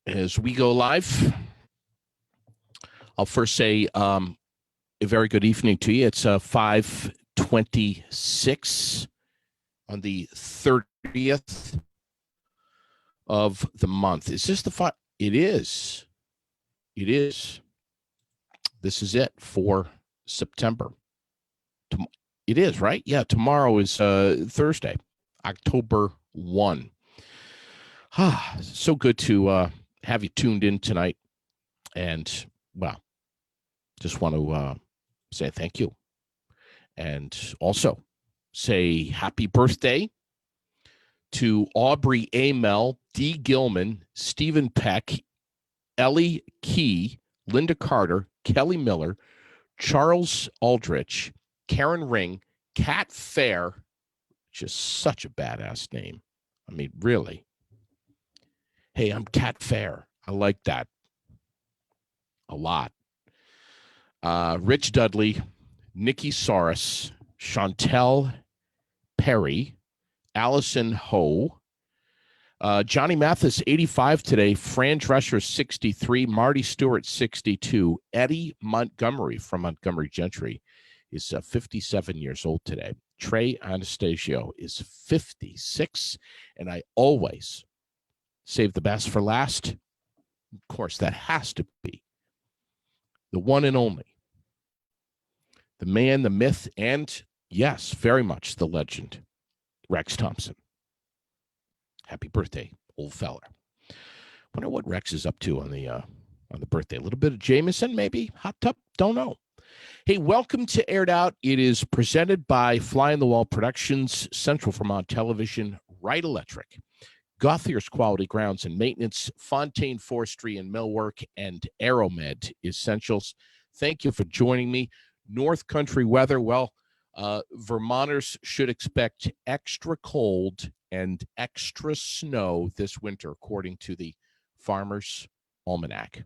As we go live, I'll first say a very good evening to you. It's 5:26 on the 30th of the month. Is this the five? It is. It is. This is it for September. It is, right? Yeah, tomorrow is Thursday, October 1. So good to have you tuned in tonight. And, well, just want to say thank you. And also say happy birthday to Aubrey Amell, Dee Gilman, Stephen Peck, Ellie Key, Linda Carter, Kelly Miller, Charles Aldrich, Karen Ring, Kat Fair, just such a badass name. I mean, really. Hey, I'm Kat Fair. I like that a lot. Rich Dudley, Nikki Soros, Chantel Perry, Allison Ho, Johnny Mathis, 85 today, Fran Drescher, 63, Marty Stewart, 62, Eddie Montgomery from Montgomery Gentry is 57 years old today. Trey Anastasio is 56, and I always save the best for last. Of course, that has to be the one and only, the man, the myth, and yes, very much the legend, Rex Thompson. Happy birthday, old fella. Wonder what Rex is up to on the birthday. A little bit of Jameson, maybe hot tub. Don't know. Hey, welcome to Aired Out. It is presented by Fly on the Wall Productions, Central Vermont Television, Wright Electric, Gothier's Quality Grounds and Maintenance, Fontaine Forestry and Millwork, and Aeromed Essentials. Thank you for joining me. North Country weather. Well, Vermonters should expect extra cold and extra snow this winter, according to the Farmer's Almanac.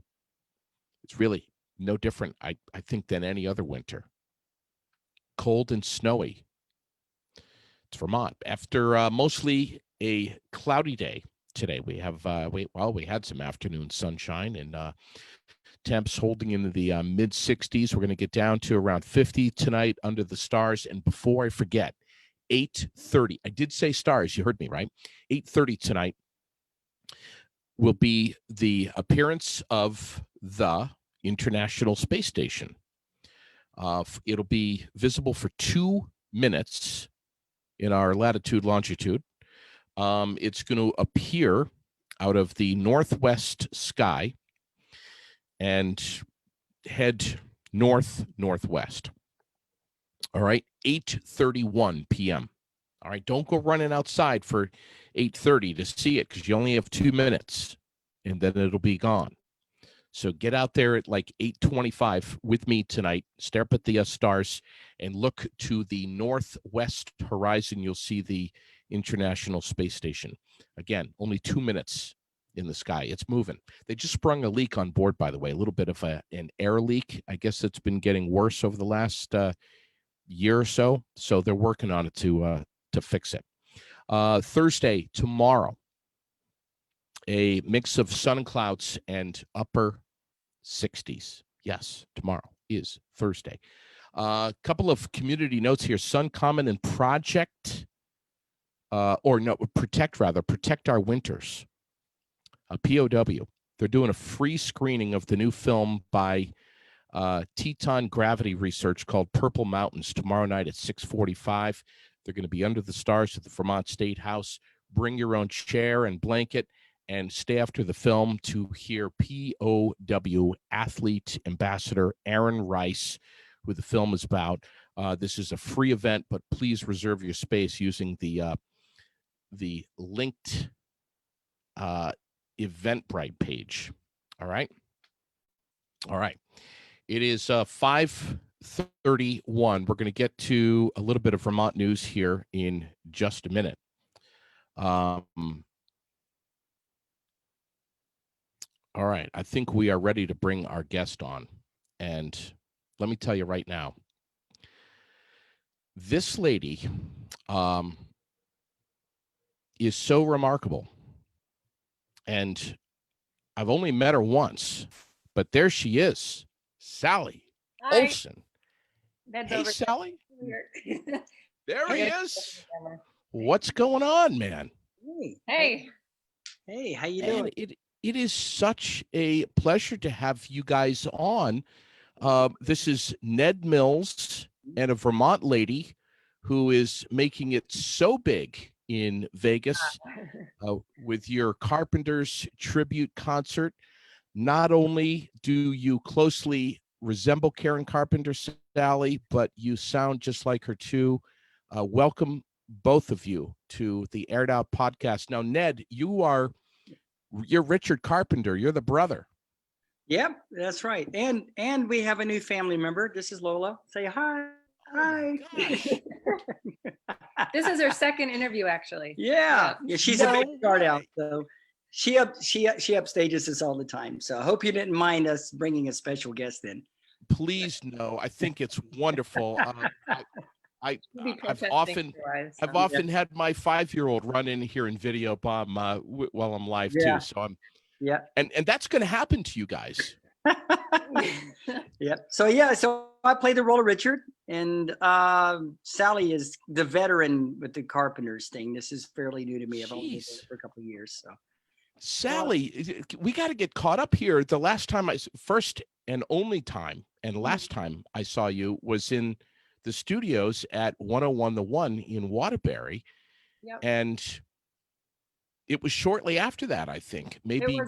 It's really no different, I think, than any other winter. Cold and snowy. It's Vermont. After mostly a cloudy day today, we have we had some afternoon sunshine and temps holding into the mid 60s. We're going to get down to around 50 tonight under the stars. And before I forget, 8:30. I did say stars. You heard me, right? 8:30 tonight will be the appearance of the International Space Station. It'll be visible for 2 minutes in our latitude, longitude. It's going to appear out of the northwest sky and head northwest. All right, 8:31 p.m. All right, don't go running outside for 8:30 to see it because you only have 2 minutes, and then it'll be gone. So get out there at like 8:25 with me tonight, stare up at the stars, and look to the northwest horizon. You'll see the International Space Station. Again, only 2 minutes in the sky. It's moving. They just sprung a leak on board, by the way, a little bit of an air leak. I guess it's been getting worse over the last year or so. So they're working on it to fix it. Thursday, tomorrow, a mix of sun and clouds and upper 60s. Yes, tomorrow is Thursday. A couple of community notes here. Sun Common and Protect Our Winters. POW. They're doing a free screening of the new film by Teton Gravity Research called Purple Mountains tomorrow night at 6:45. They're going to be under the stars at the Vermont State House. Bring your own chair and blanket and stay after the film to hear POW athlete ambassador Aaron Rice, who the film is about. This is a free event, but please reserve your space using the linked Eventbrite page. All right. It is 5:31. We're going to get to a little bit of Vermont news here in just a minute. All right. I think we are ready to bring our guest on. And let me tell you right now, this lady is so remarkable. And I've only met her once, but there she is, Sally Hi. Olson. Ned's Hey, over Sally. here. There he I gotta- is. What's going on, man? Hey. Hey, how you Man, doing? it is such a pleasure to have you guys on. This is Ned Mills and a Vermont lady who is making it so big in Vegas with your Carpenters Tribute Concert. Not only do you closely resemble Karen Carpenter, Sally, but you sound just like her too. Welcome, both of you, to the Aired Out podcast. Now, Ned, you're Richard Carpenter. You're the brother. Yep, that's right. And we have a new family member. This is Lola. Say hi. Hi. This is her second interview, actually. Yeah, she's a No big start way. out. So she upstages us all the time. So I hope you didn't mind us bringing a special guest in. Please, no. I think it's wonderful. I've protesting often had my 5-year-old run in here and video bomb while I'm live Yeah. too. So I'm Yeah. and that's going to happen to you guys. Yep. So I play the role of Richard, and Sally is the veteran with the Carpenters thing. This is fairly new to me. I've only been doing it for a couple of years. So Sally, we got to get caught up here. The last time first and only time and last time I saw you was in the studios at 101 The One in Waterbury. Yep. And it was shortly after that, I think. Maybe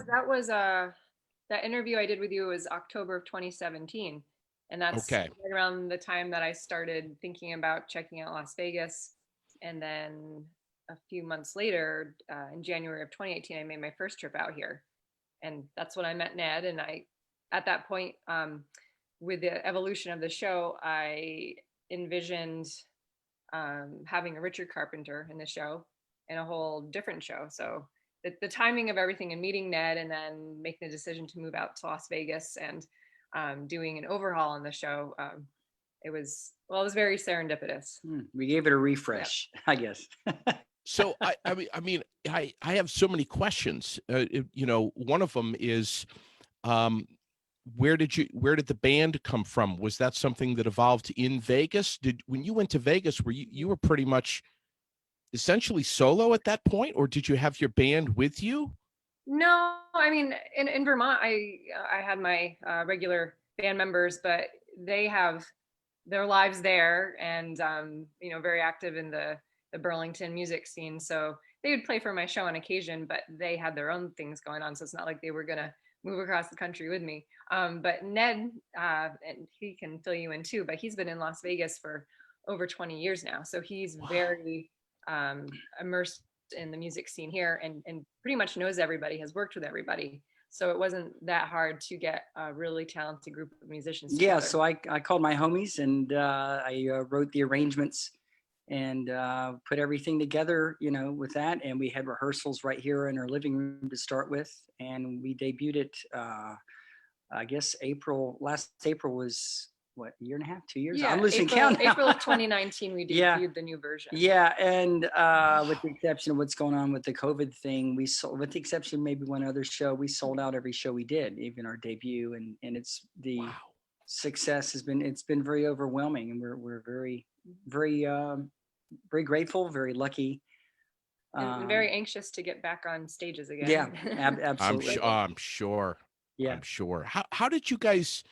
that interview I did with you was October of 2017. And that's okay. right around the time that I started thinking about checking out Las Vegas. And then a few months later, in January of 2018, I made my first trip out here. And that's when I met Ned. And at that point, with the evolution of the show, I envisioned having a Richard Carpenter in the show and a whole different show. So the timing of everything and meeting Ned and then making the decision to move out to Las Vegas and doing an overhaul on the show, it was very serendipitous. we gave it a refresh, I guess. So I have so many questions. One of them is, where did the band come from? Was that something that evolved in Vegas? When you went to Vegas, were you were pretty much essentially solo at that point, or did you have your band with you? No, I mean, in Vermont, I had my regular band members, but they have their lives there and, very active in the Burlington music scene. So they would play for my show on occasion, but they had their own things going on. So it's not like they were going to move across the country with me. But Ned, and he can fill you in too, but he's been in Las Vegas for over 20 years now. So he's very immersed in the music scene here and pretty much knows everybody, has worked with everybody. So it wasn't that hard to get a really talented group of musicians together. Yeah, so I called my homies and I wrote the arrangements and put everything together, with that. And we had rehearsals right here in our living room to start with. And we debuted it, I guess last April was, what, a year and a half, 2 years? Yeah, I'm losing count now. April of 2019, we debuted the new version. Yeah, and with the exception of what's going on with the COVID thing, we sold, with the exception of maybe one other show, we sold out every show we did, even our debut, and it's the success it's been very overwhelming, and we're very, very, very grateful, very lucky, and very anxious to get back on stages again. Yeah, absolutely. I'm sure. Yeah, I'm sure. How did you guys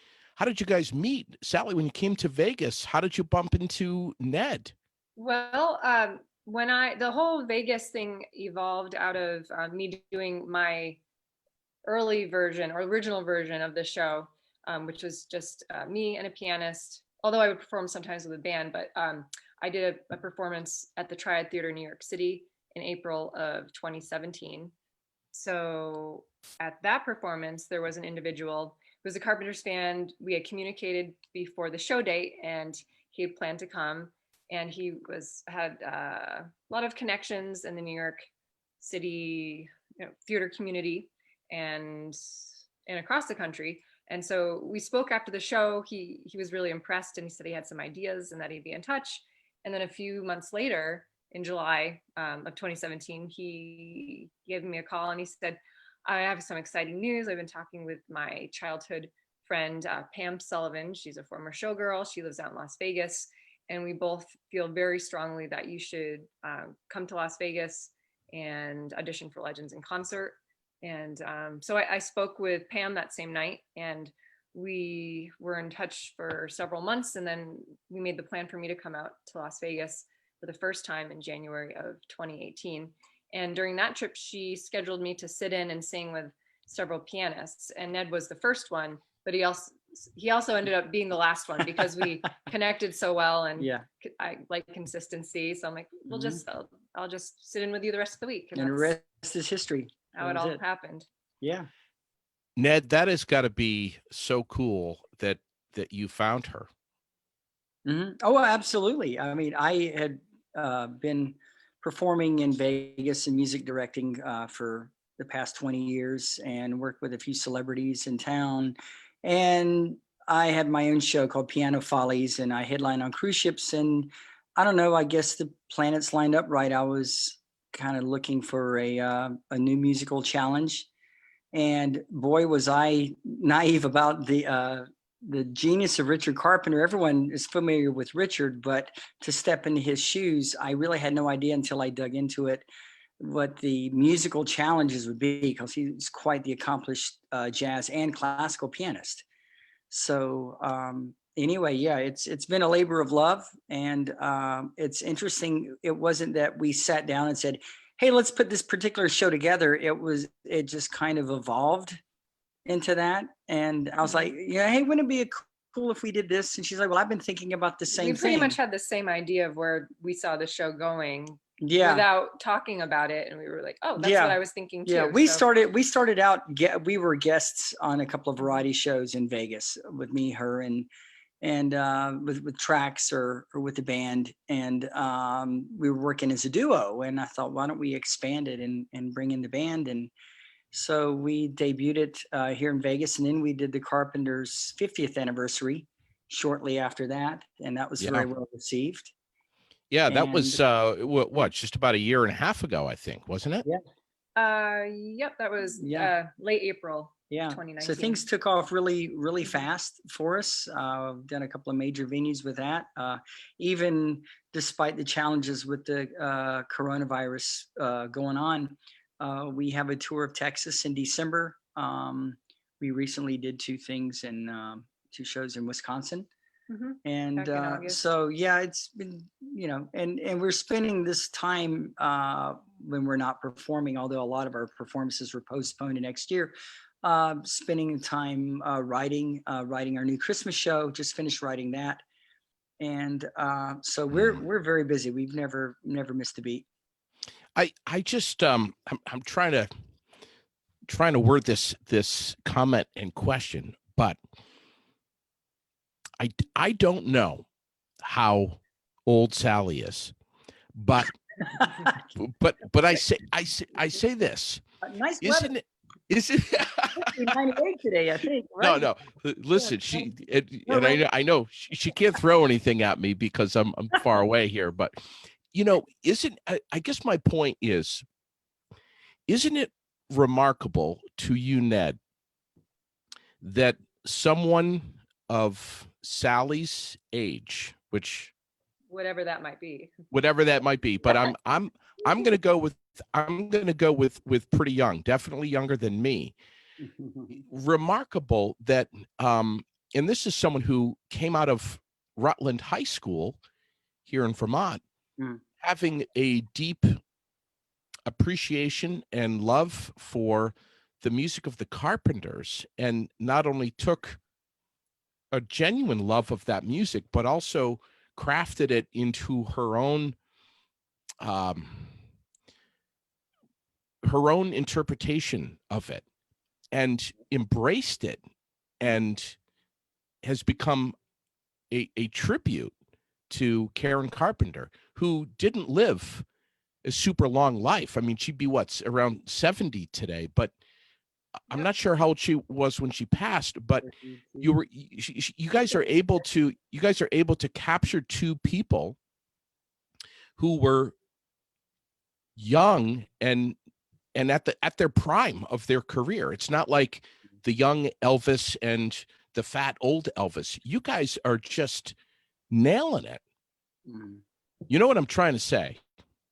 meet, Sally? When you came to Vegas, how did you bump into Ned? Well, when the whole Vegas thing evolved out of me doing my early version or original version of the show, which was just me and a pianist, although I would perform sometimes with a band, but I did a performance at the Triad Theater in New York City in April of 2017. So at that performance, there was an individual who was a Carpenters fan. We had communicated before the show date and he had planned to come, and he had a lot of connections in the New York City theater community and across the country. And so we spoke after the show. He was really impressed and he said he had some ideas and that he'd be in touch. And then a few months later, in July of 2017, he gave me a call and he said, I have some exciting news. I've been talking with my childhood friend, Pam Sullivan. She's a former showgirl. She lives out in Las Vegas. And we both feel very strongly that you should come to Las Vegas and audition for Legends in Concert. And so I spoke with Pam that same night, and we were in touch for several months. And then we made the plan for me to come out to Las Vegas for the first time in January of 2018. And during that trip, she scheduled me to sit in and sing with several pianists. And Ned was the first one, but he also ended up being the last one because we connected so well, and Yeah. I like consistency. So I'm like, I'll just sit in with you the rest of the week. And the rest is history. How it all happened. Yeah. Ned, that has got to be so cool that you found her. Mm-hmm. Oh, absolutely. I mean, I had been performing in Vegas and music directing for the past 20 years and worked with a few celebrities in town. And I had my own show called Piano Follies, and I headlined on cruise ships. And I don't know, I guess the planets lined up right. I was kind of looking for a new musical challenge. And boy, was I naive about the genius of Richard Carpenter. Everyone is familiar with Richard, but to step into his shoes, I really had no idea until I dug into it what the musical challenges would be, because he's quite the accomplished jazz and classical pianist. So anyway, yeah, it's been a labor of love, and it's interesting. It wasn't that we sat down and said, hey, let's put this particular show together. It just kind of evolved into that. And I was like, yeah, hey, wouldn't it be cool if we did this? And she's like, well, I've been thinking about the same thing. We pretty much had the same idea of where we saw the show going. Yeah. Without talking about it. And we were like, oh, that's what I was thinking too. Yeah, we started out, we were guests on a couple of variety shows in Vegas with me, her, and with tracks or with the band. And we were working as a duo, and I thought, why don't we expand it and bring in the band? And so we debuted it here in Vegas, and then we did the Carpenters 50th anniversary shortly after that. And that was very well received. Yeah, that was what, just about a year and a half ago, I think, wasn't it? Yeah. Yep, that was late April. Yeah. 2019. So things took off really, really fast for us. We've done a couple of major venues with that. Even despite the challenges with the coronavirus going on, we have a tour of Texas in December. We recently did two shows in Wisconsin. Mm-hmm. And so, yeah, it's been, and we're spending this time when we're not performing, although a lot of our performances were postponed to next year, spending time writing our new Christmas show, just finished writing that. And so we're very busy. We've never missed a beat. I just, I'm trying to word this comment and question, but I don't know how old Sally is, but I say this. Nice isn't weather. Is it 98 today, I think. Right? No. Listen, I know she can't throw anything at me because I'm far away here, but I guess my point is, isn't it remarkable to you, Ned, that someone of Sally's age, which whatever that might be, but I'm going to go with pretty young, definitely younger than me. Remarkable that and this is someone who came out of Rutland High School here in Vermont, having a deep appreciation and love for the music of the Carpenters, and not only took a genuine love of that music, but also crafted it into her own interpretation of it, and embraced it, and has become a tribute to Karen Carpenter, who didn't live a super long life. I mean, she'd be around 70 today, but I'm not sure how old she was when she passed. But you guys are able to capture two people who were young and and at their prime of their career. It's not like the young Elvis and the fat old Elvis. You guys are just nailing it. Mm. You know what I'm trying to say?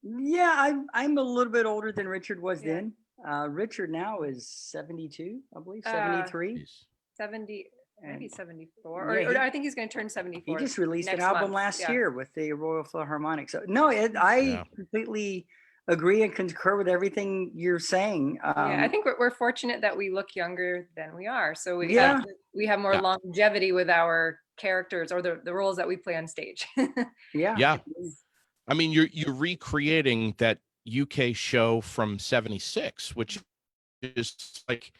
Yeah, I'm a little bit older than Richard was Yeah. then. Richard now is 72, I believe, Uh, 73. Jeez. 70, maybe And 74, yeah, or I think he's going to turn he 74. just released an next album month. last Yeah. year with the Royal Philharmonic. So no, I Yeah. completely agree and concur with everything you're saying. Yeah, I think we're fortunate that we look younger than we are. So Yeah. we have more Yeah. longevity with our characters or the roles that we play on stage. Yeah. Yeah. I mean, you're recreating that UK show from '76, which is like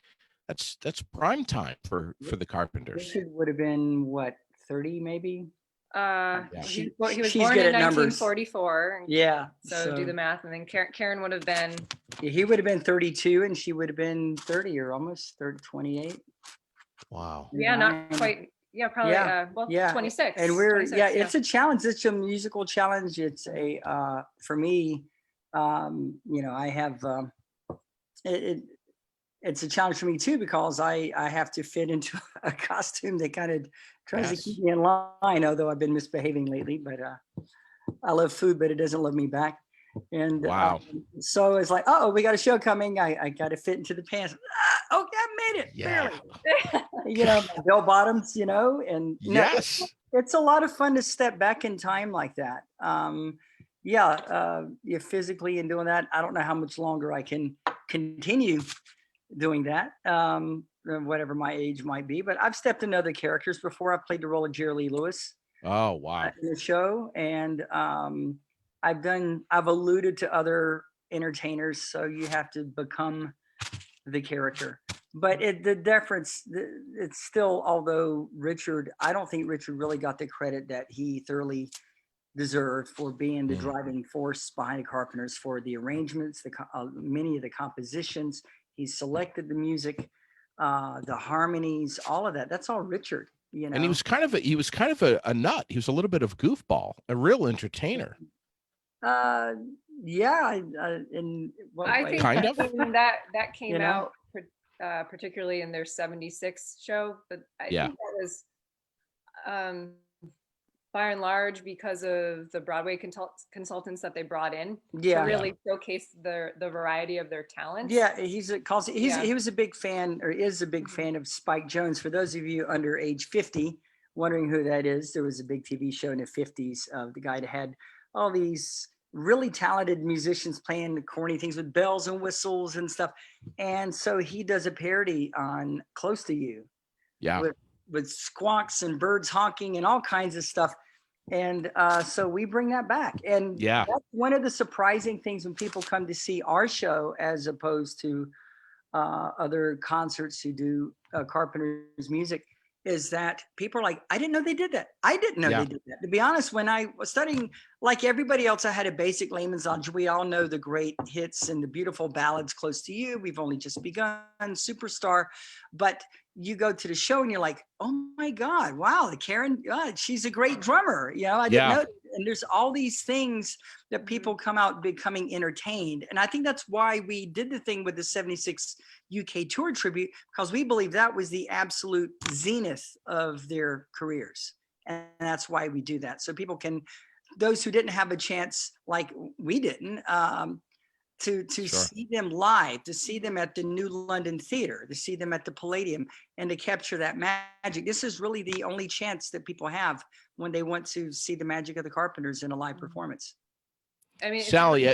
that's prime time for the Carpenters. Richard would have been what, 30 maybe? He was She's born good in at numbers. 1944. Yeah. So do the math, and then Karen would have been. He would have been 32 and she would have been 30 or almost 30, 28. Wow. Yeah, not quite. Yeah, probably. Yeah, Well, yeah. 26. And we're 26, it's a challenge. It's a musical challenge. It's a for me, I have it's a challenge for me too, because I have to fit into a costume that kind of tries to keep me in line, although I've been misbehaving lately. But I love food, but it doesn't love me back. And Wow. so it's like, oh, we got a show coming. I got to fit into the pants. Okay, I made it. Yeah. Barely. Bell bottoms, and Yes. it's a lot of fun to step back in time like that. You physically and doing that. I don't know how much longer I can continue doing that, whatever my age might be, but I've stepped into other characters before. I played the role of Jerry Lee Lewis Oh, wow. in the show, and I've alluded to other entertainers, so you have to become the character. But the difference, it's still, although I don't think Richard really got the credit that he thoroughly deserved for being the driving force behind the Carpenters, for the arrangements, many of the compositions. He selected the music, the harmonies, all of that. That's all Richard. And he was kind of a nut. He was a little bit of goofball, a real entertainer. Yeah. In what I way? think Kind of. that came You know? out particularly in their 76 show, but I Yeah. think that was by and large because of the Broadway consultants that they brought in to really showcase the variety of their talents. Yeah, he was a big fan, or is a big fan of Spike Jones. For those of you under age 50 wondering who that is, there was a big TV show in the 50s of the guy that had all these really talented musicians playing the corny things with bells and whistles and stuff. And so he does a parody on Close to You. Yeah. With squawks and birds honking and all kinds of stuff. And so we bring that back. And that's one of the surprising things when people come to see our show, as opposed to other concerts who do Carpenters music, is that people are like, I didn't know they did that. I didn't know they did that. To be honest, when I was studying, like everybody else, I had a basic layman's knowledge. We all know the great hits and the beautiful ballads, Close to You, We've Only Just Begun, Superstar. But you go to the show and you're like, oh my God, wow, Karen, she's a great drummer. I didn't know. And there's all these things that people come out becoming entertained. And I think that's why we did the thing with the 76 UK tour tribute, because we believe that was the absolute zenith of their careers. And that's why we do that. So people can, those who didn't have a chance, like we didn't, to see them live, to see them at the New London Theatre, to see them at the Palladium, and to capture that magic. This is really the only chance that people have when they want to see the magic of the Carpenters in a live performance. I mean, Sally,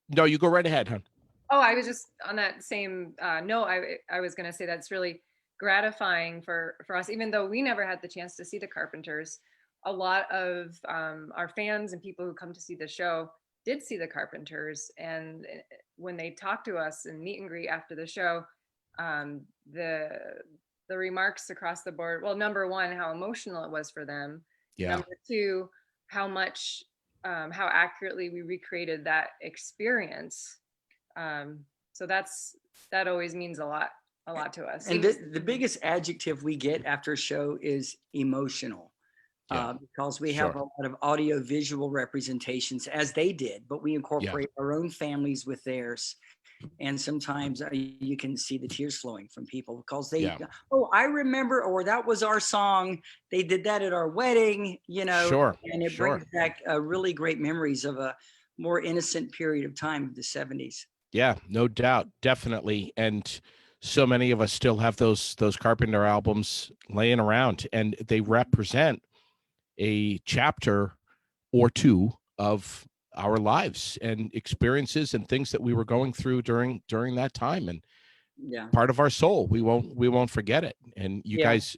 no, you go right ahead, hon. Oh, I was just on that same note. I was going to say that's really gratifying for us, even though we never had the chance to see the Carpenters. A lot of our fans and people who come to see the show did see the Carpenters, and when they talk to us and meet and greet after the show, the remarks across the board, well, number one, how emotional it was for them. Number two, how accurately we recreated that experience. So that always means a lot to us. And the biggest adjective we get after a show is emotional. Because we have a lot of audio visual representations, as they did, but we incorporate our own families with theirs. And sometimes you can see the tears flowing from people because they, Yeah. oh, I remember, or that was our song. They did that at our wedding, Sure. and it Sure. brings back really great memories of a more innocent period of time of the 70s. Yeah, no doubt, definitely. And so many of us still have those Carpenter albums laying around, and they represent a chapter or two of our lives and experiences and things that we were going through during that time, and Yeah. part of our soul. We won't forget it. And you Yeah. guys,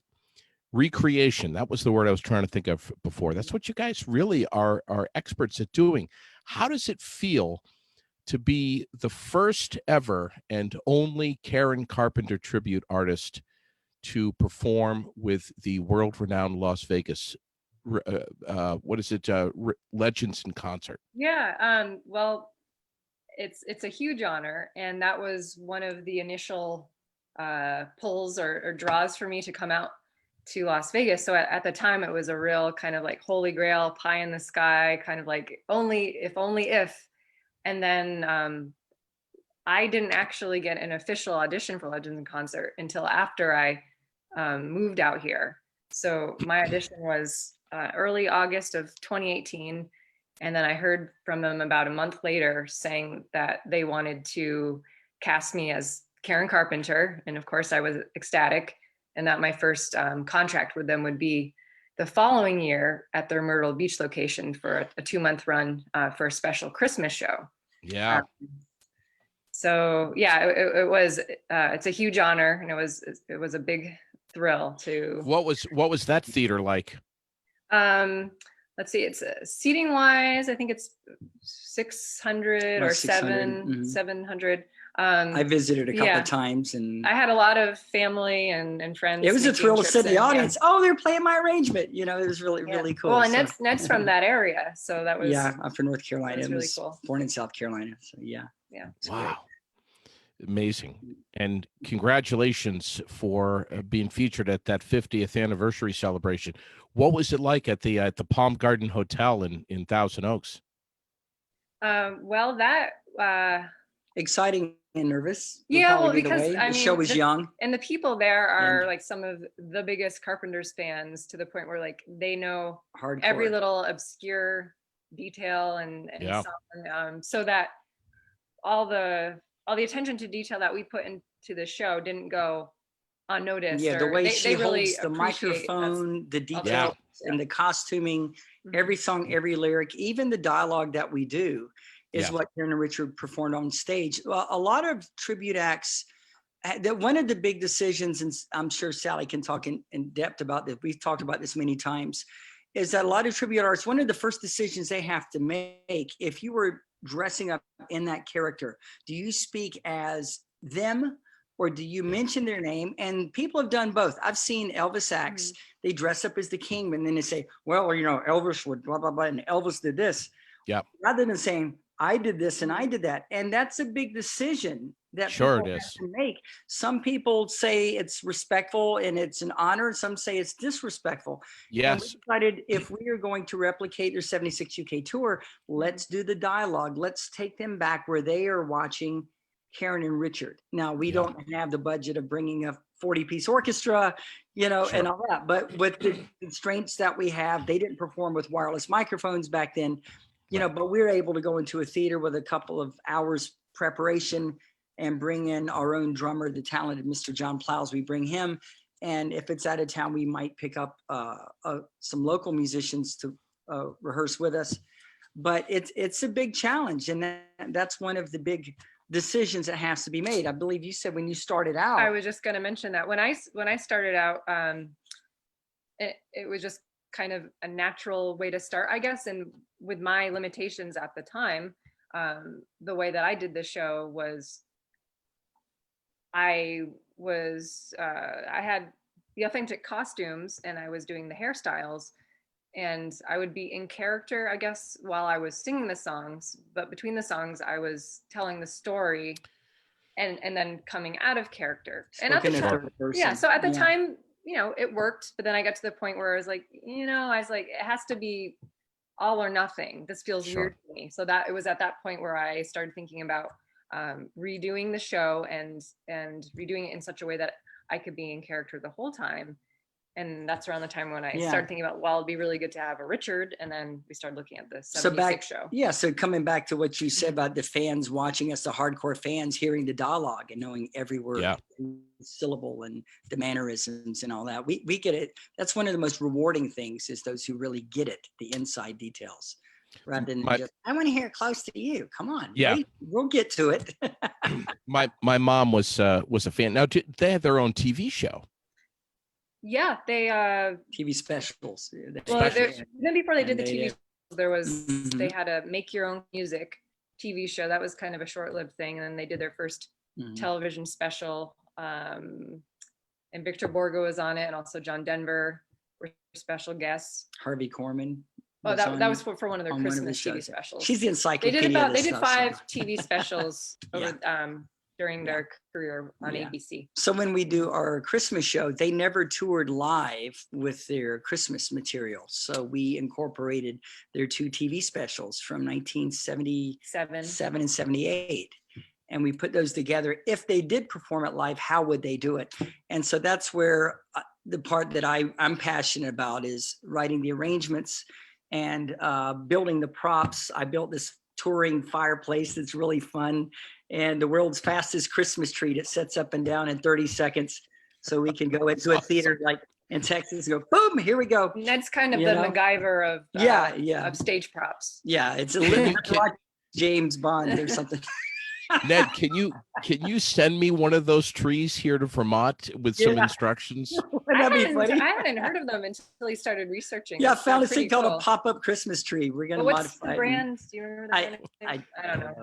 recreation, that was the word I was trying to think of before. That's what you guys really are experts at doing. How does it feel to be the first ever and only Karen Carpenter tribute artist to perform with the world-renowned Las Vegas, what is it, Legends in Concert? Yeah. Well, it's a huge honor, and that was one of the initial pulls or draws for me to come out to Las Vegas. So at the time, it was a real kind of like holy grail, pie in the sky, kind of like only if. And then I didn't actually get an official audition for Legends in Concert until after I moved out here. So my audition was early August of 2018. And then I heard from them about a month later saying that they wanted to cast me as Karen Carpenter. And of course, I was ecstatic, and that my first contract with them would be the following year at their Myrtle Beach location for a 2-month run for a special Christmas show. Yeah. So yeah, it was it's a huge honor, and it was a big thrill to. What was that theater like? Let's see, it's seating wise, I think it's 600 About or 600, 700. I visited a couple yeah. of times, and I had a lot of family and friends. it was a making thrill to trips sit in the in, audience. Oh, they're playing my arrangement. It was really, yeah. really cool. Well, and So- Ned's from that area, so that was yeah, I'm from North Carolina. was I really was cool. born in South Carolina. So yeah. it's great. Wow. Amazing. And congratulations for being featured at that 50th anniversary celebration. What was it like at the Palm Garden Hotel in Thousand Oaks? Well, that Exciting and nervous. would yeah, probably well, be the because way. I The mean, show was young. and the people there are And- like some of the biggest Carpenters fans, to the point where like they know Hardcore. every little obscure detail and Yeah. song, so that all the attention to detail that we put into the show didn't go unnoticed. Yeah, the or way they she really holds the appreciate microphone, the all the details, Yeah. and the costuming, Mhm. every song, every lyric, even the dialogue that we do is Yeah. what Karen and Richard performed on stage. Well, a lot of tribute acts, that one of the big decisions, and I'm sure Sally can talk in depth about this, we've talked about this many times, is that a lot of tribute artists, one of the first decisions they have to make, if you were dressing up in that character, do you speak as them, or do you mention their name? And people have done both. I've seen Elvis acts, they dress up as the king, and then they say, well, Elvis would blah, blah, blah, and Elvis did this. Yep. Rather than saying, I did this and I did that. And that's a big decision that Sure people it have is. to make. Some people say it's respectful and it's an honor, and some say it's disrespectful. And we Yes. decided, if we are going to replicate their 76 UK tour, let's do the dialogue. Let's take them back where they are watching Karen and Richard. Now, we Yeah. don't have the budget of bringing a 40-piece orchestra, and all that. But with the constraints that we have, they didn't perform with wireless microphones back then, Right. but we were able to go into a theater with a couple of hours preparation and bring in our own drummer, the talented Mr. John Plows. We bring him. And if it's out of town, we might pick up some local musicians to rehearse with us. But it's a big challenge. And that's one of the big decisions that has to be made. I believe you said when you started out. I was just going to mention that when I started out, it was just kind of a natural way to start, I guess. And with my limitations at the time, the way that I did the show was I had the authentic costumes, and I was doing the hairstyles, and I would be in character, I guess, while I was singing the songs, but between the songs I was telling the story and then coming out of character. And at the Spoken in time, third person. yeah, so at the time, it worked, but then I got to the point where I was like, it has to be all or nothing. This feels Sure. weird to me. So that it was at that point where I started thinking about redoing the show and redoing it in such a way that I could be in character the whole time. And that's around the time when I started thinking about, well, it'd be really good to have a Richard. And then we started looking at the 76 show. Yeah. So coming back to what you said about the fans watching us, the hardcore fans hearing the dialogue and knowing every word, syllable, and the mannerisms and all that. We get it. That's one of the most rewarding things, is those who really get it, the inside details, rather than just, I want to hear close to you. Come on. Yeah. We'll get to it. My mom was a fan. Now they have their own TV show. Yeah, they TV specials. Well, then before they did the TV shows, there was they had a make your own music TV show. That was kind of a short-lived thing, and then they did their first television special. And Victor Borgo was on it, and also John Denver were special guests. Harvey Korman. Oh, that was for one of their Christmas TV specials. She's the encyclopedia. They did 5 TV specials over during their career on ABC. So when we do our Christmas show, they never toured live with their Christmas material. So we incorporated their 2 TV specials from 1977 and 78. And we put those together. If they did perform it live, how would they do it? And so that's where the part that I'm passionate about is writing the arrangements and building the props. I built this touring fireplace that's really fun, and the world's fastest Christmas tree that sets up and down in 30 seconds. So we can go into a theater like in Texas and go, boom, here we go. And that's kind of the MacGyver of stage props. Yeah, it's a living like James Bond or something. Ned, can you send me one of those trees here to Vermont with some instructions? I hadn't heard of them until he started researching. Yeah, I found this thing called a pop-up Christmas tree. We're going to modify it. What's the brand? Do you remember the brand? I don't know.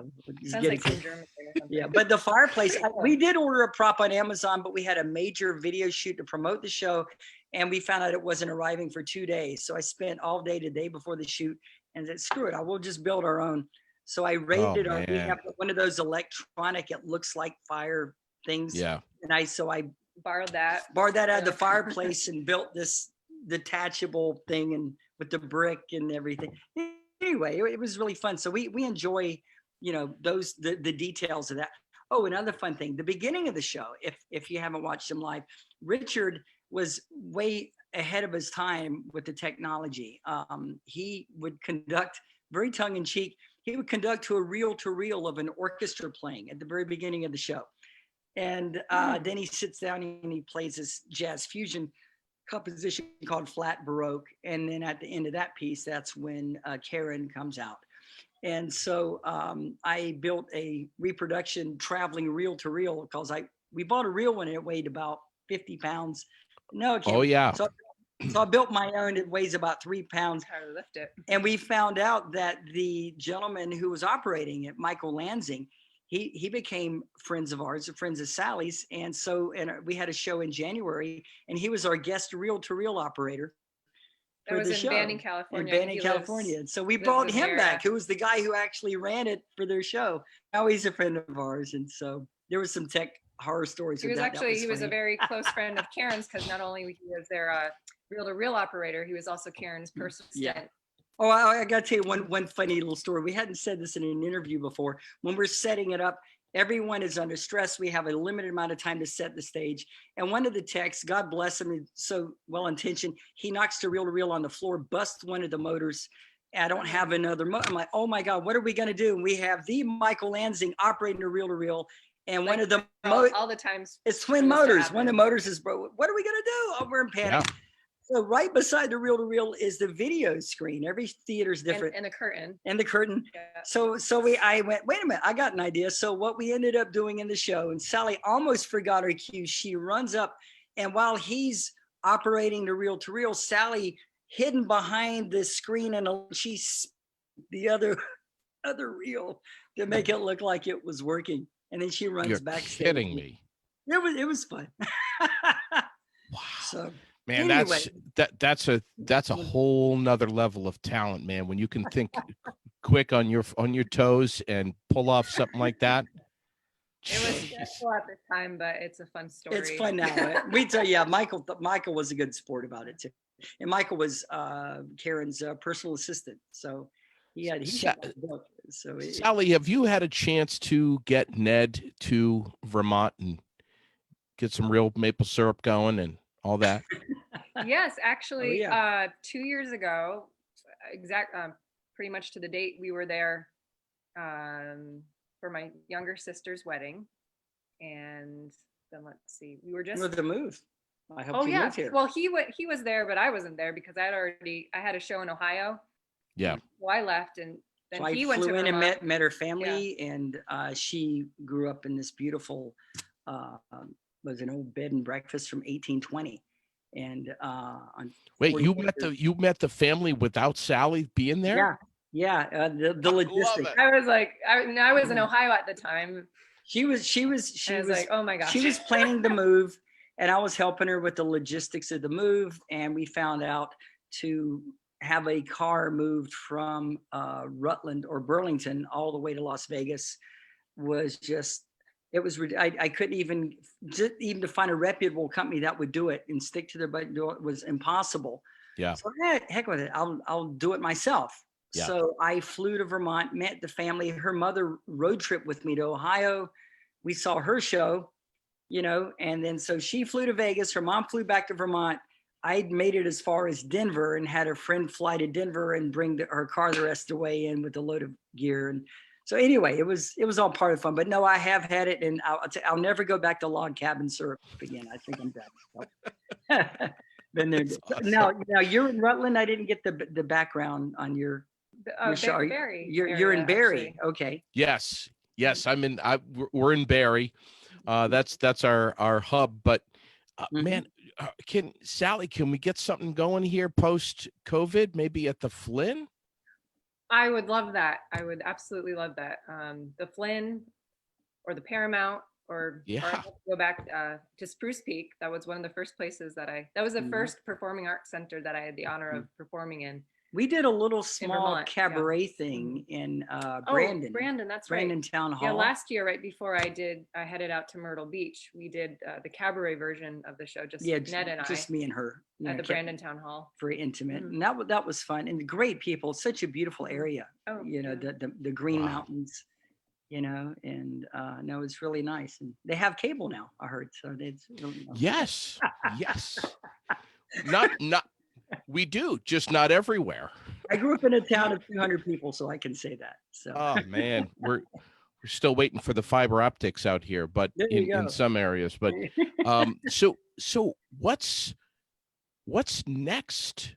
Sounds like some German thing or something. Yeah, but the fireplace, we did order a prop on Amazon, but we had a major video shoot to promote the show, and we found out it wasn't arriving for 2 days. So I spent all day the day before the shoot and said, screw it, I will just build our own. So I rated it. We have one of those electronic, it looks like fire things. Yeah. And I borrowed that out of the fireplace and built this detachable thing, and with the brick and everything. Anyway, it was really fun. So we enjoy, the details of that. Oh, another fun thing, the beginning of the show, if you haven't watched them live, Richard was way ahead of his time with the technology. He would conduct, very tongue-in-cheek, he would conduct to a reel of an orchestra playing at the very beginning of the show. And then he sits down and he plays this jazz fusion composition called Flat Baroque. And then at the end of that piece, that's when Karen comes out. And so I built a reproduction traveling reel to reel, because we bought a real one and it weighed about 50 pounds. No, it can't. Oh, yeah. So I built my own. It weighs about 3 pounds. How to lift it. And we found out that the gentleman who was operating it, Michael Lansing, he became friends of ours, friends of Sally's. And we had a show in January, and he was our guest reel-to-reel operator. That was in Banning, California. In Banning, California. And so we brought him back, who was the guy who actually ran it for their show. Now he's a friend of ours. And so there was some tech horror stories. He was a very close friend of Karen's, because not only was their reel-to-reel operator, he was also Karen's personal assistant. Oh, I got to tell you one funny little story. We hadn't said this in an interview before. When we're setting it up, everyone is under stress. We have a limited amount of time to set the stage. And one of the techs, God bless him, so well-intentioned, he knocks the reel-to-reel on the floor, busts one of the motors. I don't have another motor. I'm like, oh my God, what are we going to do? And we have the Michael Lansing operating the reel-to-reel. And one of the all the times it's twin motors. One of the motors is broke. What are we going to do? Oh, we're in panic. Yeah. So right beside the reel-to-reel is the video screen. Every theater's different. And the curtain. And the curtain. Yeah. So I went, wait a minute, I got an idea. So what we ended up doing in the show, and Sally almost forgot her cue. She runs up, and while he's operating the reel-to-reel, Sally hidden behind the screen, and she's the other reel to make it look like it was working. And then she runs backstage. You're kidding me. It was fun. Wow. So. Man, anyway. that's a whole nother level of talent, man. When you can think quick on your toes and pull off something like that. It was stressful at the time, but it's a fun story. It's fun now. We tell you, Michael was a good sport about it too, and Michael was Karen's personal assistant. So So Sally, have you had a chance to get Ned to Vermont and get some real maple syrup going and all that? Yes, actually, yeah. 2 years ago, pretty much to the date, we were there for my younger sister's wedding, and then let's see, we were just. With the move. I helped Oh you yeah, move here. well he was there, but I wasn't there because I had a show in Ohio. Yeah. So I left, and then So I he went to flew in and Vermont. met her family, and she grew up in this beautiful, was an old bed and breakfast from 1820. And Wait, 40 acres. you met the family without Sally being there? Yeah, the I love logistics. it. I was like, I was in Ohio at the time. She was Like, oh my gosh. she was planning the move, and I was helping her with the logistics of the move. And we found out to have a car moved from Rutland or Burlington all the way to Las Vegas was just, it was, I couldn't even to find a reputable company that would do it and stick to their budget was impossible. Yeah. So heck with it, I'll do it myself. Yeah. So I flew to Vermont, met the family. Her mother road trip with me to Ohio. We saw her show, and then so she flew to Vegas. Her mom flew back to Vermont. I'd made it as far as Denver and had a friend fly to Denver and bring her car the rest of the way in with a load of gear. And so anyway, it was all part of fun. But no, I have had it, and I'll never go back to log cabin syrup again. I think I'm done. Been there. Awesome. Now you're in Rutland. I didn't get the background on your show. Barre. You're in Barre. Okay. Yes. We're in Barre. That's our hub. But man, can we get something going here post COVID? Maybe at the Flynn? I would love that. I would absolutely love that. The Flynn or the Paramount or Yeah. I'd go back to Spruce Peak. That was one of the first places that was the first performing arts center that I had the honor of performing in. We did a little small Vermont, cabaret thing in Brandon. Brandon, that's Brandon right. Town Hall. Yeah, last year, right before I headed out to Myrtle Beach. We did the cabaret version of the show, Ned and just me and her at the Brandon Town Hall. Very intimate, and that was fun and great people. Such a beautiful area. Oh, the Green Mountains, and no, it's really nice. And they have cable now, I heard. So it's really nice. Yes. Not. We do, just not everywhere. I grew up in a town of 200 people, so I can say that. So. Oh man, we're still waiting for the fiber optics out here, but in some areas. But so what's next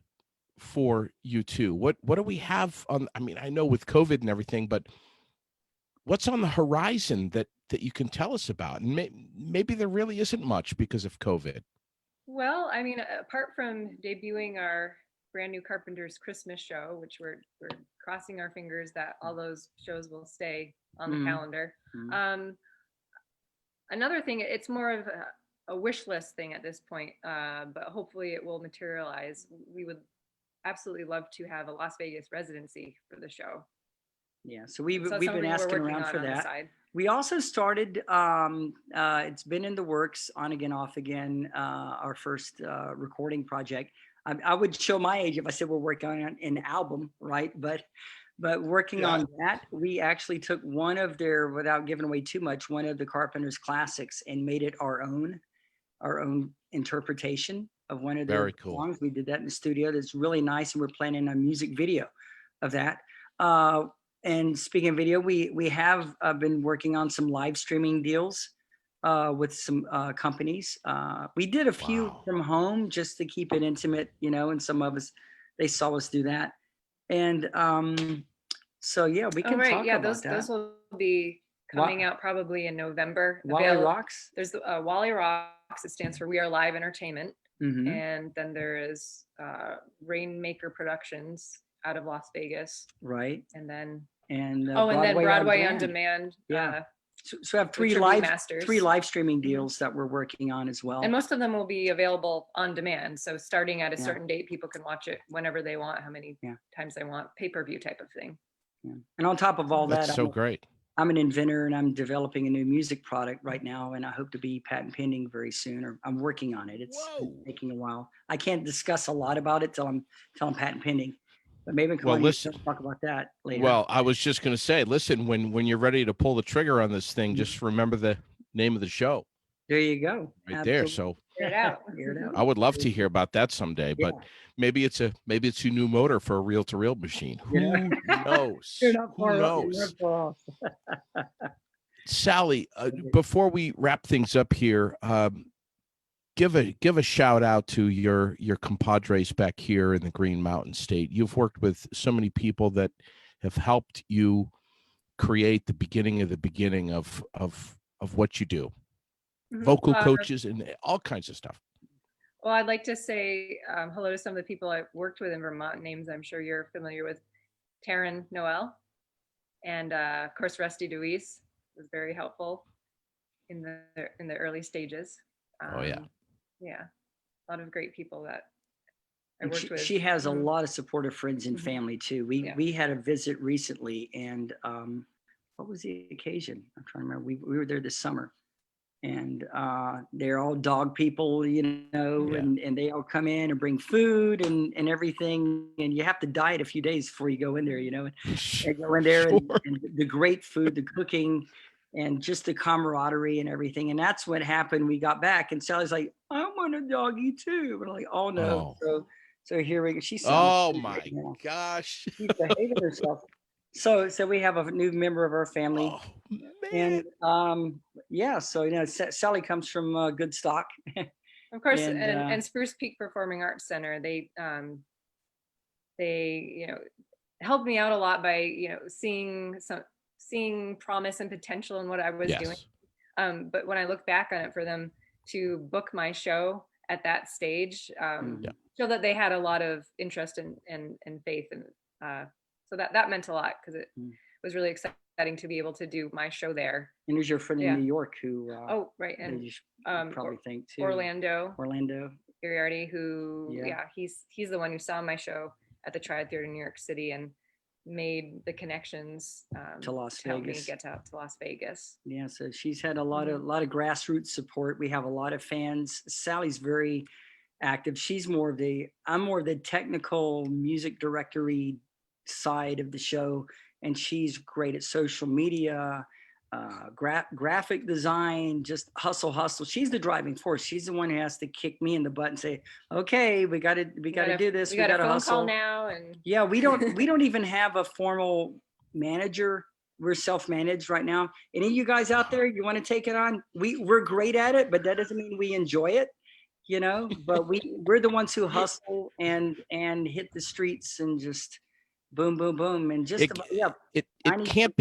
for you two? What do we have on? I mean, I know with COVID and everything, but what's on the horizon that you can tell us about? And maybe there really isn't much because of COVID. Well, I mean, apart from debuting our brand new Carpenters Christmas show, which we're crossing our fingers that all those shows will stay on the calendar. Another thing, it's more of a wish list thing at this point, but hopefully it will materialize. We would absolutely love to have a Las Vegas residency for the show. Yeah, so we've been asking around for that. We also started, it's been in the works, on again, off again, our first recording project. I would show my age if I said we're working on an album, right? But working on that, we actually took one of their, without giving away too much, one of the Carpenters classics and made it our own interpretation of one of their songs. We did that in the studio. That's really nice, and we're planning a music video of that. And speaking of video, we have been working on some live streaming deals with some companies. We did a few from home just to keep it intimate, and some of us, they saw us do that. And so, yeah, we can talk about that. Those will be coming out probably in November. Wally Rocks? There's the Wally Rocks. It stands for We Are Live Entertainment. And then there is Rainmaker Productions out of Las Vegas. Right. And then Broadway on Demand. Yeah. So we have three live streaming deals that we're working on as well. And most of them will be available on demand. So starting at a certain date, people can watch it whenever they want, how many times they want, pay-per-view type of thing. Yeah. And on top of all that's so great. I'm an inventor, and I'm developing a new music product right now, and I hope to be patent pending very soon, or I'm working on it. It's taking a while. I can't discuss a lot about it till I'm patent pending. But maybe Well, Kalani, listen. let's talk about that later. Well, I was just going to say, listen, when you're ready to pull the trigger on this thing, just remember the name of the show There you go. right there. So Figure it out. Figure it out. I would love to hear about that someday, but Yeah. maybe it's your new motor for a reel-to-reel machine. Who knows? You're not Who far off. knows? You're not far off. Sally, before we wrap things up here, give a shout out to your compadres back here in the Green Mountain State. You've worked with so many people that have helped you create the beginning of what you do. Mhm. Vocal coaches and all kinds of stuff. Well, I'd like to say hello to some of the people I've worked with in Vermont, names I'm sure you're familiar with. Taryn Noel, and of course Rusty DeWeese was very helpful in the early stages. Yeah, a lot of great people that I worked with. She has a lot of supportive friends and family too. We had a visit recently, and what was the occasion? I'm trying to remember. We were there this summer, and they're all dog people, you know, and they all come in and bring food and everything, and you have to diet a few days before you go in there, you know. And go in there, and the great food, the cooking, and just the camaraderie and everything. And that's what happened. We got back, and Sally's like, "I want a doggy too." But I'm like, "Oh no!" So here we go. She's my gosh, she's behaving herself. So we have a new member of our family. Oh, man. And yeah, so you know, Sally comes from good stock. Of course, and Spruce Peak Performing Arts Center, they you know, helped me out a lot by, you know, seeing promise and potential in what I was doing. But when I look back on it, for them to book my show at that stage, show that they had a lot of interest and faith, and so that meant a lot, because it was really exciting to be able to do my show there. And there's your friend in New York who right, and you probably think too, Orlando Iriarty, who he's the one who saw my show at the Triad Theater in New York City and made the connections to Las to help me Vegas. get out to Las Vegas. Yeah, so she's had a lot of grassroots support. We have a lot of fans. Sally's very active. I'm more of the technical music directory side of the show, and she's great at social media, graphic design, just hustle. She's the driving force. She's the one who has to kick me in the butt and say, "Okay, we got to do this. We got to hustle call now." And we don't even have a formal manager. We're self-managed right now. Any of you guys out there, you want to take it on? We're great at it, but that doesn't mean we enjoy it, you know. But we're the ones who hustle and hit the streets and just boom, boom, boom, and just it can't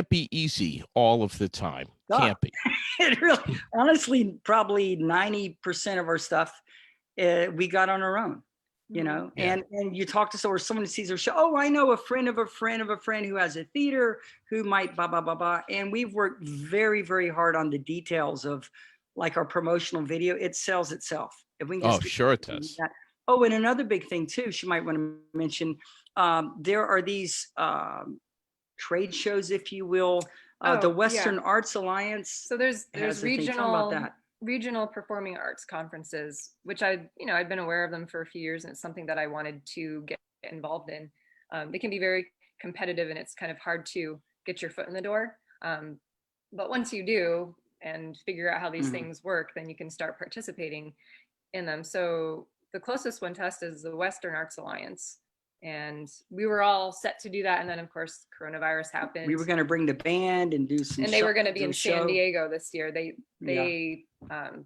be easy all of the time. Can't be. It really, honestly, probably 90% of our stuff we got on our own, you know. And you talk to someone sees our show. Oh, I know a friend of a friend of a friend who has a theater who might blah blah blah blah. And we've worked very, very hard on the details of like our promotional video. It sells itself. If we can just sure it does. Oh, and another big thing too, she might want to mention. There are these trade shows, if you will, the Western Arts Alliance. So there's regional performing arts conferences, which I've been aware of them for a few years, and it's something that I wanted to get involved in. They can be very competitive, and it's kind of hard to get your foot in the door. But once you do and figure out how these things work, then you can start participating in them. So the closest one to us is the Western Arts Alliance. And we were all set to do that. And then, of course, coronavirus happened. We were going to bring the band and do some. And they were going to be in San Diego this year. They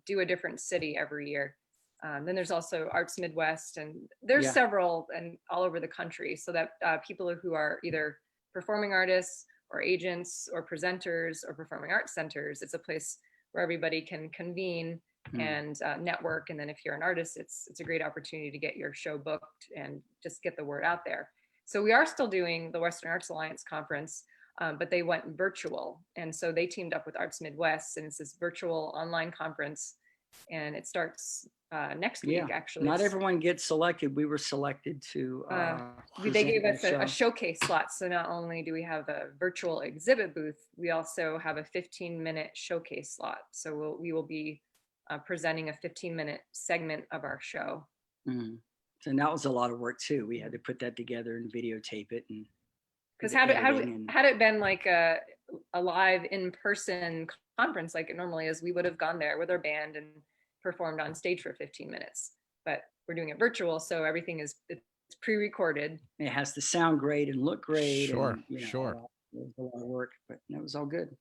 do a different city every year. Then there's also Arts Midwest, and there's several and all over the country. So that people who are either performing artists or agents or presenters or performing arts centers, it's a place where everybody can convene and network. And then if you're an artist, it's a great opportunity to get your show booked and just get the word out there. So we are still doing the Western Arts Alliance conference, but they went virtual. And so they teamed up with Arts Midwest, and it's this virtual online conference, and it starts next week, actually. Not everyone gets selected. We were selected to they gave us a showcase slot. So not only do we have a virtual exhibit booth, we also have a 15-minute showcase slot. So we will be presenting a 15-minute segment of our show. So that was a lot of work too. We had to put that together and videotape it. And because had it been like a live in-person conference like it normally is, we would have gone there with our band and performed on stage for 15 minutes. But we're doing it virtual, so everything it's pre-recorded. It has to sound great and look great. Sure, and, sure. It was a lot of work, but it was all good.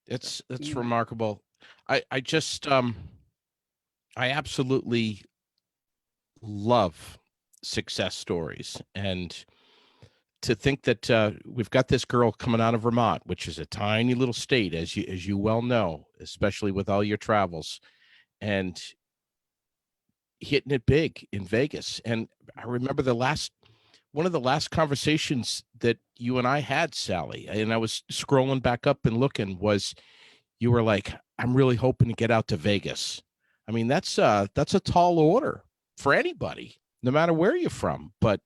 It's anyway. remarkable. I absolutely love success stories, and to think that we've got this girl coming out of Vermont, which is a tiny little state, as you well know, especially with all your travels, and hitting it big in Vegas. And I remember one of the last conversations that you and I had, Sally, and I was scrolling back up and looking, was you were like, I'm really hoping to get out to Vegas. I mean, that's a tall order for anybody, no matter where you're from. But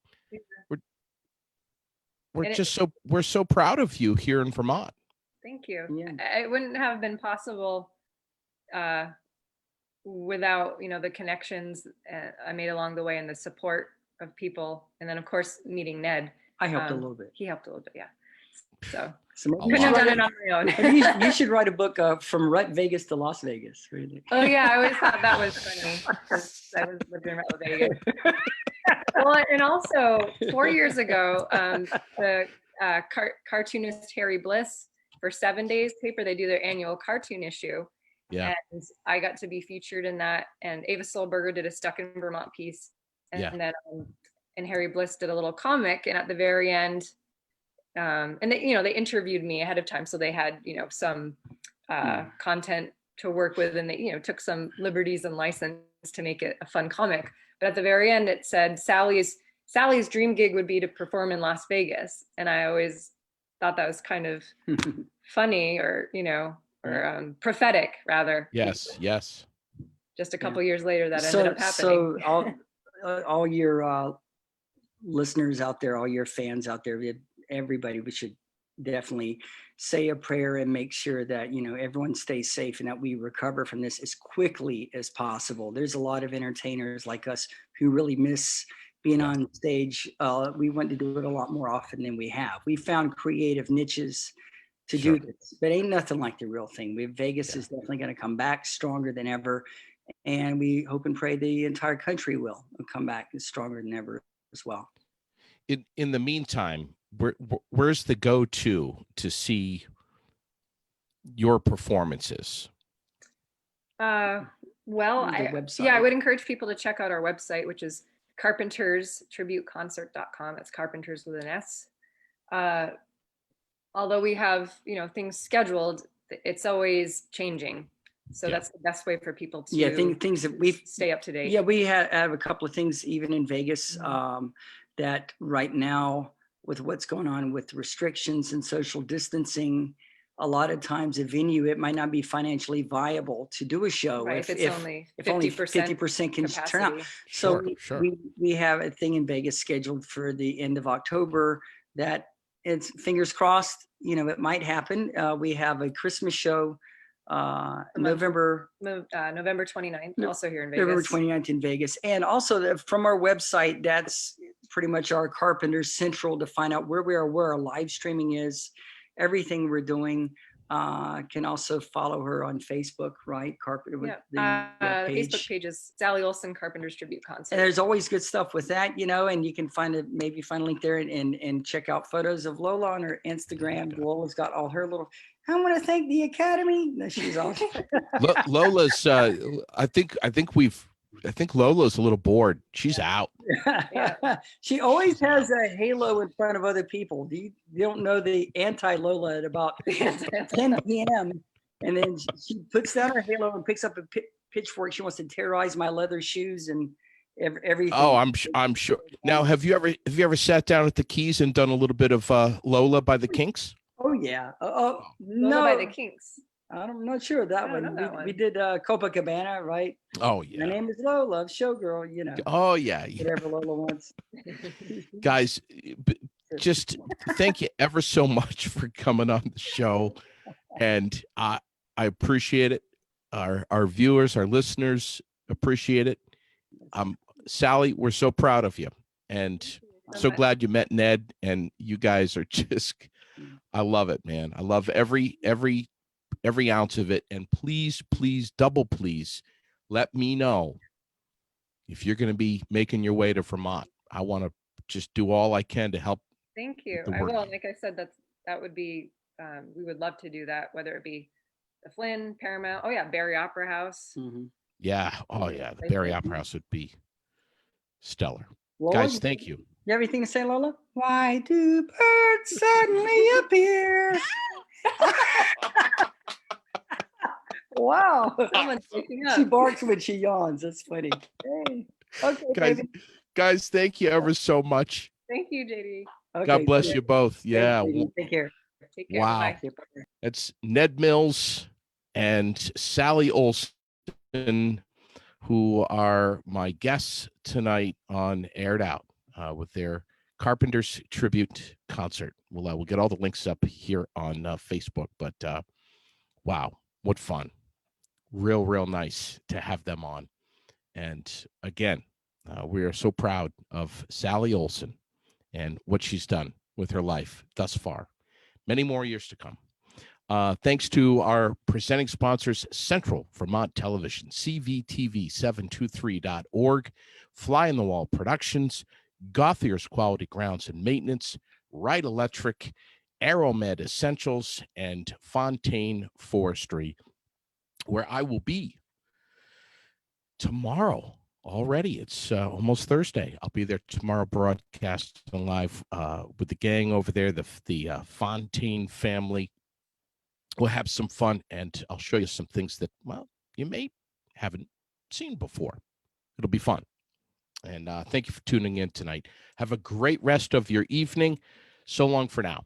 we're so proud of you here in Vermont. Thank you. Yeah. It wouldn't have been possible without the connections I made along the way and the support of people, and then of course meeting Ned. I helped a little bit. He helped a little bit, yeah. So you couldn't have done it on my own. you should write a book from Vegas to Las Vegas. Really. Oh yeah, I always thought that was funny because I was living in Vegas. Well, and also 4 years ago, the cartoonist Harry Bliss, for 7 Days paper, they do their annual cartoon issue. Yeah. And I got to be featured in that. And Ava Solberger did a Stuck in Vermont piece. And then and Harry Bliss did a little comic. And at the very end, and they interviewed me ahead of time. So they had, some content to work with, and they, took some liberties and license to make it a fun comic. But at the very end, it said Sally's dream gig would be to perform in Las Vegas. And I always thought that was kind of funny, or prophetic rather. Yes. Just a couple years later, that ended up happening. So all your listeners out there, all your fans out there, everybody, we should definitely say a prayer and make sure that everyone stays safe and that we recover from this as quickly as possible. There's a lot of entertainers like us who really miss being on stage. We want to do it a lot more often than we have. We found creative niches to do this, but ain't nothing like the real thing. Vegas is definitely going to come back stronger than ever, and we hope and pray the entire country will come back stronger than ever as well. In the meantime, where's the go-to to see your performances? I would encourage people to check out our website, which is carpenterstributeconcert.com. It's Carpenters with an S. Although we have things scheduled, it's always changing. So that's the best way for people to things that we stay up to date. Yeah, we have a couple of things even in Vegas that right now, with what's going on with restrictions and social distancing, a lot of times a venue, it might not be financially viable to do a show if only 50% can capacity. turn out. So we have a thing in Vegas scheduled for the end of October that it's fingers crossed, it might happen. We have a Christmas show November 29th, also here in Vegas. November 29th in Vegas. And also from our website, that's pretty much our Carpenters Central to find out where we are, where our live streaming is, everything we're doing. Can also follow her on Facebook, right? The Facebook page is Sally Olson Carpenters Tribute Concert. And there's always good stuff with that, and you can find a link there and check out photos of Lola on her Instagram. Lola's got all her little, I want to thank the Academy. No, she's awesome. Lola's, I think Lola's a little bored. She's out. She always has a halo in front of other people. You don't know the anti-Lola at about 10 p.m. And then she puts down her halo and picks up a pitchfork. She wants to terrorize my leather shoes and everything. Oh, I'm sure. Now, have you ever sat down at the Keys and done a little bit of Lola by the Kinks? Oh yeah. Lola No, by the Kinks. I'm not sure of that one. We did Copacabana, right? Oh yeah. My name is Lola, showgirl. Oh yeah. Whatever Lola wants. Guys, just thank you ever so much for coming on the show, and I appreciate it. Our viewers, our listeners appreciate it. Sally, we're so proud of you, and so much. glad you met Ned, and you guys are just, I love it, man. I love every ounce of it. And please, double please, let me know if you're going to be making your way to Vermont. I want to just do all I can to help. Thank you. the I word. will. Like I said, that would be, we would love to do that, whether it be the Flynn, Paramount. Oh yeah, Barre Opera House. Yeah. Oh yeah. The Barre Opera House would be stellar. Lola, Guys, thank you. You have anything to say, Lola? Why do birds suddenly appear? Wow. Someone's waking up. She barks when she yawns. That's funny. Hey. Okay, baby. Guys, thank you ever so much. Thank you, JD. Okay, God bless take you both. Yeah. care. Take care. Take care. Wow. Bye. It's Ned Mills and Sally Olson, who are my guests tonight on Aired Out with their Carpenters Tribute Concert. We'll get all the links up here on Facebook. But wow, what fun. Real nice to have them on. And again, we are so proud of Sally Olson and what she's done with her life thus far. Many more years to come. Thanks to our presenting sponsors, Central Vermont Television, CVTV723.org, Fly on the Wall Productions, Gothier's Quality Grounds and Maintenance, Wright Electric, Aeromed Essentials, and Fontaine Forestry, where I will be tomorrow already. It's almost Thursday. I'll be there tomorrow broadcasting live with the gang over there, the Fontaine family. We'll have some fun, and I'll show you some things that, well, you may haven't seen before. It'll be fun. And thank you for tuning in tonight. Have a great rest of your evening. So long for now.